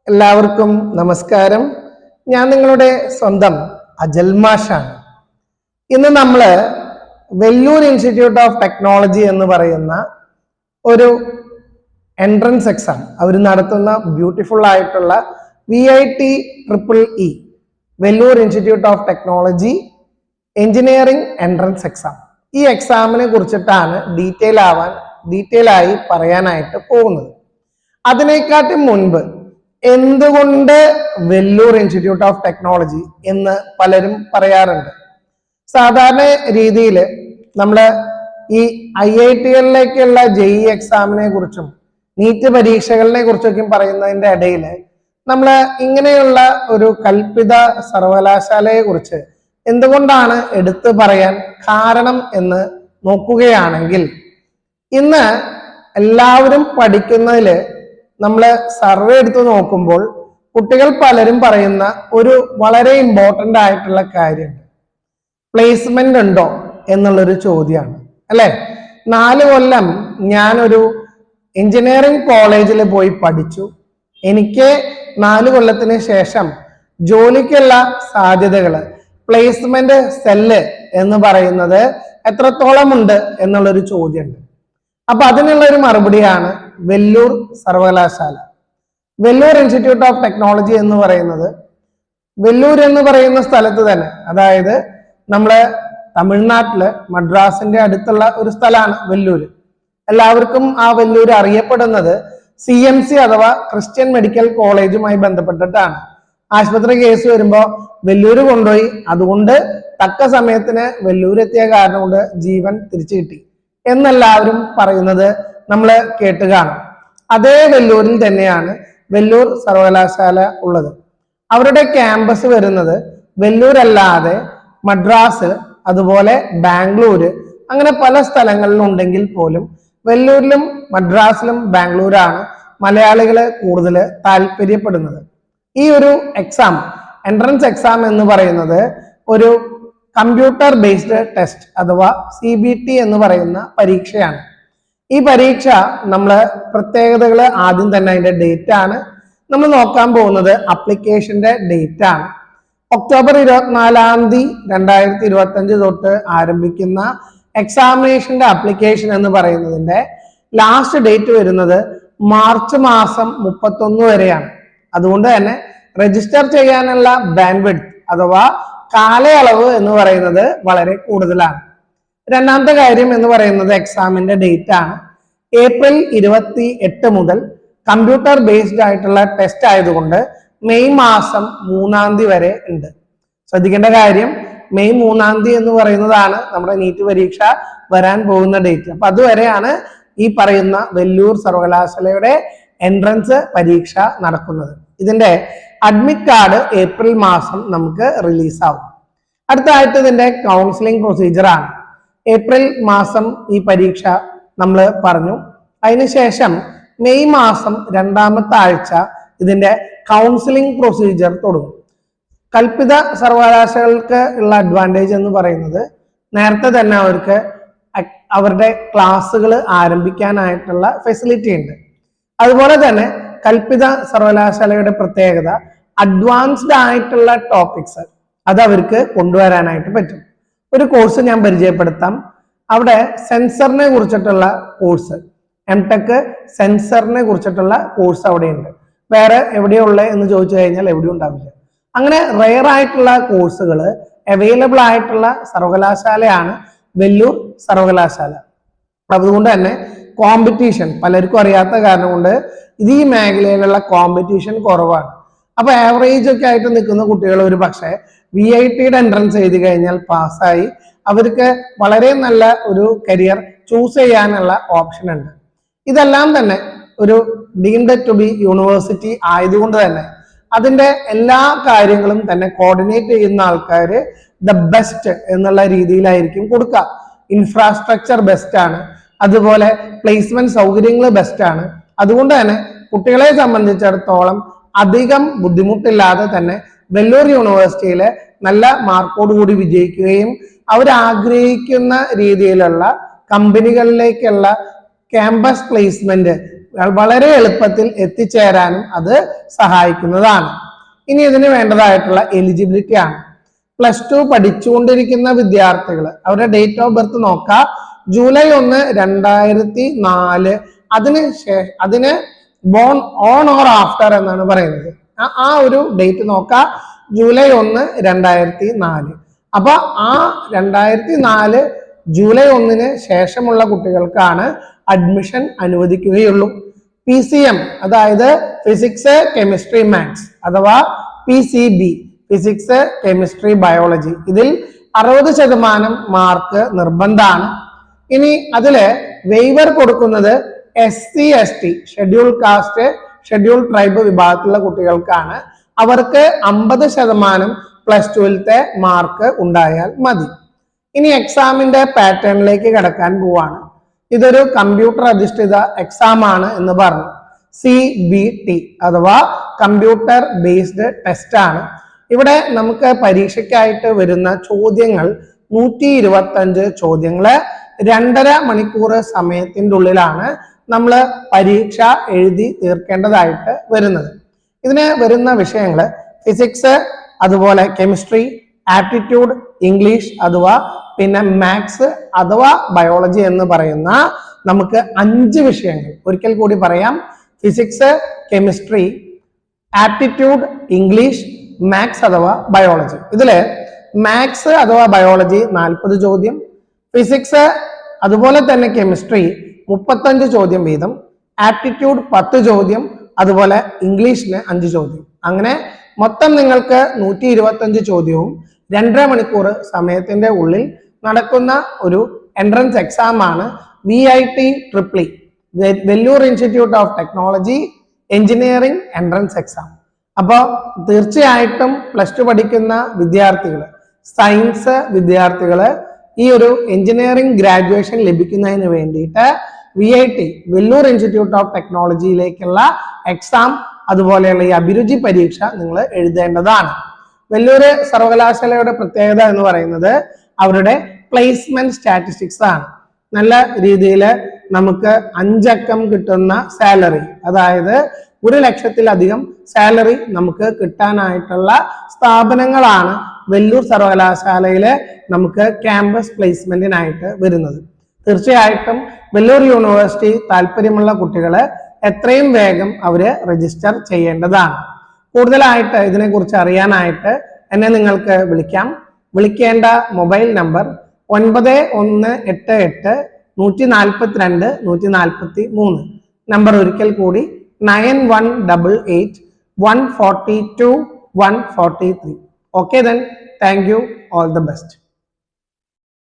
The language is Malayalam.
എല്ലാവർക്കും നമസ്കാരം. ഞാൻ നിങ്ങളുടെ സ്വന്തം അജൽ മാഷാണ്. ഇന്ന് നമ്മൾ വെല്ലൂർ ഇൻസ്റ്റിറ്റ്യൂട്ട് ഓഫ് ടെക്നോളജി എന്ന് പറയുന്ന ഒരു എൻട്രൻസ് എക്സാം അവർ നടത്തുന്ന ബ്യൂട്ടിഫുൾ ആയിട്ടുള്ള VIT-EE Vellore institute of technology engineering entrance exam, ഈ എക്സാമിനെ കുറിച്ചിട്ടാണ് ഡീറ്റെയിൽ ആയി പറയാനായിട്ട് പോകുന്നത്. അതിനെക്കാട്ടും മുൻപ് എന്തുകൊണ്ട് വെല്ലൂർ ഇൻസ്റ്റിറ്റ്യൂട്ട് ഓഫ് ടെക്നോളജി എന്ന് പലരും പറയാറുണ്ട്. സാധാരണ രീതിയിൽ നമ്മൾ ഈ IIT-കളിലേക്കുള്ള JEE എക്സാമിനെ കുറിച്ചും നീറ്റ് പരീക്ഷകളെ കുറിച്ചൊക്കെ പറയുന്നതിന്റെ ഇടയിൽ നമ്മൾ ഇങ്ങനെയുള്ള ഒരു കൽപ്പിത സർവകലാശാലയെ കുറിച്ച് എന്തുകൊണ്ടാണ് എടുത്തു പറയാൻ കാരണം എന്ന് നോക്കുകയാണെങ്കിൽ, ഇന്ന് എല്ലാവരും പഠിക്കുന്നതിൽ നമ്മൾ സർവേ എടുത്ത് നോക്കുമ്പോൾ കുട്ടികൾ പലരും പറയുന്ന ഒരു വളരെ ഇമ്പോർട്ടൻ്റ് ആയിട്ടുള്ള കാര്യമുണ്ട്. പ്ലേസ്മെന്റ് ഉണ്ടോ എന്നുള്ളൊരു ചോദ്യമാണ്, അല്ലെ? 4 കൊല്ലം ഞാനൊരു എഞ്ചിനീയറിംഗ് കോളേജിൽ പോയി പഠിച്ചു. എനിക്ക് 4 കൊല്ലത്തിന് ശേഷം ജോലിക്കുള്ള സാധ്യതകൾ, പ്ലേസ്മെന്റ് സെല്ല് എന്ന് പറയുന്നത് എത്രത്തോളം ഉണ്ട് എന്നുള്ളൊരു ചോദ്യമുണ്ട്. അപ്പൊ അതിനുള്ള ഒരു മറുപടിയാണ് വെല്ലൂർ സർവകലാശാല. വെല്ലൂർ ഇൻസ്റ്റിറ്റ്യൂട്ട് ഓഫ് ടെക്നോളജി എന്ന് പറയുന്നത് വെല്ലൂർ എന്ന് പറയുന്ന സ്ഥലത്ത് തന്നെ, അതായത് നമ്മള് തമിഴ്നാട്ടില് മദ്രാസിന്റെ അടുത്തുള്ള ഒരു സ്ഥലമാണ് വെല്ലൂർ. എല്ലാവർക്കും ആ വെല്ലൂർ അറിയപ്പെടുന്നത് CMC അഥവാ ക്രിസ്ത്യൻ മെഡിക്കൽ കോളേജുമായി ബന്ധപ്പെട്ടിട്ടാണ്. ആശുപത്രി കേസ് വരുമ്പോ വെല്ലൂര് കൊണ്ടുപോയി, അതുകൊണ്ട് തക്ക സമയത്തിന് വെല്ലൂർ എത്തിയ കാരണം കൊണ്ട് ജീവൻ തിരിച്ചു കിട്ടി എന്നെല്ലാവരും പറയുന്നത് നമ്മൾ കേട്ട് കാണും. അതേ വെല്ലൂരിൽ തന്നെയാണ് വെല്ലൂർ സർവകലാശാല ഉള്ളത്. അവരുടെ ക്യാമ്പസ് വരുന്നത് വെല്ലൂർ അല്ലാതെ മദ്രാസ്, അതുപോലെ ബാംഗ്ലൂര്, അങ്ങനെ പല സ്ഥലങ്ങളിലും ഉണ്ടെങ്കിൽ പോലും വെല്ലൂരിലും മദ്രാസിലും ബാംഗ്ലൂരാണ് മലയാളികൾ കൂടുതൽ താല്പര്യപ്പെടുന്നത്. ഈ ഒരു എക്സാം, എൻട്രൻസ് എക്സാം എന്ന് പറയുന്നത് ഒരു കമ്പ്യൂട്ടർ ബേസ്ഡ് ടെസ്റ്റ് അഥവാ CBT എന്ന് പറയുന്ന പരീക്ഷയാണ്. ഈ പരീക്ഷ നമ്മൾ പ്രത്യേകതകൾ ആദ്യം തന്നെ അതിന്റെ ഡേറ്റ് ആണ് നമ്മൾ നോക്കാൻ പോകുന്നത്. അപ്ലിക്കേഷന്റെ ഡേറ്റ് ആണ് ഒക്ടോബർ 24, 2025 തൊട്ട് ആരംഭിക്കുന്ന എക്സാമിനേഷന്റെ അപ്ലിക്കേഷൻ എന്ന് പറയുന്നതിന്റെ ലാസ്റ്റ് ഡേറ്റ് വരുന്നത് മാർച്ച് മാസം 31 വരെയാണ്. അതുകൊണ്ട് തന്നെ രജിസ്റ്റർ ചെയ്യാനുള്ള ബാൻഡ്വിഡ്ത്ത് അഥവാ കാലയളവ് എന്ന് പറയുന്നത് വളരെ കൂടുതലാണ്. രണ്ടാമത്തെ കാര്യം എന്ന് പറയുന്നത് എക്സാമിന്റെ ഡേറ്റ് ആണ്. ഏപ്രിൽ 28 മുതൽ കമ്പ്യൂട്ടർ ബേസ്ഡ് ആയിട്ടുള്ള ടെസ്റ്റ് ആയതുകൊണ്ട് മെയ് മാസം 3 വരെ ഉണ്ട്. ശ്രദ്ധിക്കേണ്ട കാര്യം, മെയ് 3 എന്ന് പറയുന്നതാണ് നമ്മുടെ നീറ്റ് പരീക്ഷ വരാൻ പോകുന്ന ഡേറ്റ്. അപ്പൊ അതുവരെയാണ് ഈ പറയുന്ന വെല്ലൂർ സർവകലാശാലയുടെ എൻട്രൻസ് പരീക്ഷ നടക്കുന്നത്. ഇതിന്റെ അഡ്മിറ്റ് കാർഡ് ഏപ്രിൽ മാസം നമുക്ക് റിലീസാവും. അടുത്തായിട്ട് ഇതിന്റെ കൗൺസിലിംഗ് പ്രൊസീജിയർ ആണ്. ഏപ്രിൽ മാസം ഈ പരീക്ഷ നമ്മൾ പറഞ്ഞു. അതിനുശേഷം മെയ് മാസം 2ാമത്തെ ആഴ്ച ഇതിന്റെ കൗൺസിലിംഗ് പ്രൊസീജിയർ തുടങ്ങും. കൽപ്പിത സർവകലാശാലകൾക്ക് ഉള്ള അഡ്വാൻറ്റേജ് എന്ന് പറയുന്നത് നേരത്തെ തന്നെ അവർക്ക് അവരുടെ ക്ലാസ്സുകൾ ആരംഭിക്കാനായിട്ടുള്ള ഫെസിലിറ്റി ഉണ്ട്. അതുപോലെ തന്നെ കൽപ്പിത സർവകലാശാലയുടെ പ്രത്യേകത അഡ്വാൻസ്ഡ് ആയിട്ടുള്ള ടോപ്പിക്സ് അത് അവർക്ക് കൊണ്ടുവരാനായിട്ട് പറ്റും. ഒരു കോഴ്സ് ഞാൻ പരിചയപ്പെടുത്താം. അവിടെ സെൻസറിനെ കുറിച്ചിട്ടുള്ള കോഴ്സ്, MTech സെൻസറിനെ കുറിച്ചിട്ടുള്ള കോഴ്സ് അവിടെയുണ്ട്. വേറെ എവിടെയുള്ള എന്ന് ചോദിച്ചു കഴിഞ്ഞാൽ എവിടെയും ഉണ്ടാവില്ല. അങ്ങനെ റെയർ ആയിട്ടുള്ള കോഴ്സുകൾ അവൈലബിൾ ആയിട്ടുള്ള സർവകലാശാലയാണ് വെല്ലൂർ സർവകലാശാല. അതുകൊണ്ട് തന്നെ കോമ്പറ്റീഷൻ പലർക്കും അറിയാത്ത കാരണം കൊണ്ട് ഇത് ഈ മേഖലയിലുള്ള കോമ്പറ്റീഷൻ കുറവാണ്. അപ്പൊ ആവറേജ് ഒക്കെ ആയിട്ട് നിൽക്കുന്ന കുട്ടികൾ ഒരു പക്ഷേ VIT-യുടെ എൻട്രൻസ് എഴുതി കഴിഞ്ഞാൽ പാസ്സായി അവർക്ക് വളരെ നല്ല ഒരു കരിയർ ചൂസ് ചെയ്യാനുള്ള ഓപ്ഷൻ ഉണ്ട്. ഇതെല്ലാം തന്നെ ഒരു ഡീംഡ് ടു ബി യൂണിവേഴ്സിറ്റി ആയതുകൊണ്ട് തന്നെ അതിന്റെ എല്ലാ കാര്യങ്ങളും തന്നെ കോർഡിനേറ്റ് ചെയ്യുന്ന ആൾക്കാർ ദ ബെസ്റ്റ് എന്നുള്ള രീതിയിലായിരിക്കും കൊടുക്കുക. ഇൻഫ്രാസ്ട്രക്ചർ ബെസ്റ്റ് ആണ്, അതുപോലെ പ്ലേസ്മെന്റ് സൗകര്യങ്ങൾ ബെസ്റ്റ് ആണ്. അതുകൊണ്ട് തന്നെ കുട്ടികളെ സംബന്ധിച്ചിടത്തോളം അധികം ബുദ്ധിമുട്ടില്ലാതെ തന്നെ വെല്ലൂർ യൂണിവേഴ്സിറ്റിയിലെ നല്ല മാർക്കോട് കൂടി വിജയിക്കുകയും അവരാഗ്രഹിക്കുന്ന രീതിയിലുള്ള കമ്പനികളിലേക്കുള്ള ക്യാമ്പസ് പ്ലേസ്മെന്റ് വളരെ എളുപ്പത്തിൽ എത്തിച്ചേരാനും അത് സഹായിക്കുന്നതാണ്. ഇനി ഇതിന് വേണ്ടതായിട്ടുള്ള എലിജിബിലിറ്റി ആണ്. +2 പഠിച്ചുകൊണ്ടിരിക്കുന്ന വിദ്യാർത്ഥികൾ അവരുടെ ഡേറ്റ് ഓഫ് ബർത്ത് നോക്കാം. ജൂലൈ 1, 2004. അതിന് ബോൺ ഓൺ ഓർ ആഫ്റ്റർ എന്നാണ് പറയുന്നത്. ആ ഒരു ഡേറ്റ് നോക്കാം. ജൂലൈ 1, 2004. അപ്പൊ ആ 2004 ജൂലൈ 1 ശേഷമുള്ള കുട്ടികൾക്കാണ് അഡ്മിഷൻ അനുവദിക്കുകയുള്ളൂ. PCM അതായത് ഫിസിക്സ് കെമിസ്ട്രി മാത്സ് അഥവാ PCB ഫിസിക്സ് കെമിസ്ട്രി ബയോളജി ഇതിൽ 60% മാർക്ക് നിർബന്ധമാണ്. ഇനി അതില് വെയ്വർ കൊടുക്കുന്നത് SC ST schedule caste schedule tribe വിഭാഗത്തിലുള്ള കുട്ടികൾക്കാണ്. അവർക്ക് 50% +2 മാർക്ക് ഉണ്ടായാൽ മതി. ഇനി എക്സാമിന്റെ പാറ്റേണിലേക്ക് കടക്കാൻ പോവാണ്. ഇതൊരു കമ്പ്യൂട്ടർ അധിഷ്ഠിത എക്സാം ആണ് എന്ന് പറഞ്ഞു. CBT അഥവാ കമ്പ്യൂട്ടർ ബേസ്ഡ് ടെസ്റ്റ് ആണ്. ഇവിടെ നമുക്ക് പരീക്ഷയ്ക്കായിട്ട് വരുന്ന ചോദ്യങ്ങൾ 125 ചോദ്യങ്ങള് 2.5 മണിക്കൂർ സമയത്തിന്റെ ഉള്ളിലാണ് നമ്മൾ പരീക്ഷ എഴുതി തീർക്കേണ്ടതായിട്ട് വരുന്നത്. ഇതിന് വരുന്ന വിഷയങ്ങൾ ഫിസിക്സ്, അതുപോലെ കെമിസ്ട്രി, ആപ്റ്റിറ്റ്യൂഡ്, ഇംഗ്ലീഷ് അഥവാ പിന്നെ മാത്സ് അഥവാ ബയോളജി എന്ന് പറയുന്ന നമുക്ക് 5 വിഷയങ്ങൾ. ഒരിക്കൽ കൂടി പറയാം: physics, chemistry, aptitude, English, maths അഥവാ ബയോളജി. ഇതില് മാത്സ് അഥവാ ബയോളജി 40 ചോദ്യം, ഫിസിക്സ് അതുപോലെ തന്നെ കെമിസ്ട്രി 35 ചോദ്യം വീതം, ആപ്റ്റിറ്റ്യൂഡ് 10 ചോദ്യം, അതുപോലെ ഇംഗ്ലീഷിന് 5 ചോദ്യം. അങ്ങനെ മൊത്തം നിങ്ങൾക്ക് 125 ചോദ്യവും 2.5 മണിക്കൂർ സമയത്തിന്റെ ഉള്ളിൽ നടക്കുന്ന ഒരു എൻട്രൻസ് എക്സാം ആണ് VIT Vellore institute of technology engineering entrance exam. അപ്പോൾ തീർച്ചയായിട്ടും +2 പഠിക്കുന്ന വിദ്യാർത്ഥികൾ, സയൻസ് വിദ്യാർത്ഥികൾ ഈ ഒരു എഞ്ചിനീയറിംഗ് ഗ്രാജുവേഷൻ ലഭിക്കുന്നതിന് വേണ്ടിയിട്ട് VIT വെല്ലൂർ ഇൻസ്റ്റിറ്റ്യൂട്ട് ഓഫ് ടെക്നോളജിയിലേക്കുള്ള എക്സാം അതുപോലെയുള്ള ഈ അഭിരുചി പരീക്ഷ നിങ്ങൾ എഴുതേണ്ടതാണ്. വെല്ലൂർ സർവകലാശാലയുടെ പ്രത്യേകത എന്ന് പറയുന്നത് അവരുടെ പ്ലേസ്മെന്റ് സ്റ്റാറ്റിസ്റ്റിക്സ് ആണ്. നല്ല രീതിയിൽ നമുക്ക് 5 അക്കം കിട്ടുന്ന സാലറി, അതായത് 1 ലക്ഷത്തിലധികം സാലറി നമുക്ക് കിട്ടാനായിട്ടുള്ള സ്ഥാപനങ്ങളാണ് വെല്ലൂർ സർവകലാശാലയിലെ നമുക്ക് ക്യാമ്പസ് പ്ലേസ്മെന്റിനായിട്ട് വരുന്നത്. തീർച്ചയായിട്ടും വെല്ലൂർ യൂണിവേഴ്സിറ്റി താല്പര്യമുള്ള കുട്ടികള് എത്രയും വേഗം അവര് രജിസ്റ്റർ ചെയ്യേണ്ടതാണ്. കൂടുതലായിട്ട് ഇതിനെക്കുറിച്ച് അറിയാനായിട്ട് എന്നെ നിങ്ങൾക്ക് വിളിക്കാം. വിളിക്കേണ്ട മൊബൈൽ നമ്പർ 9188 142 143. നമ്പർ ഒരിക്കൽ കൂടി 9188 142 143. Okay then, thank you, all the best.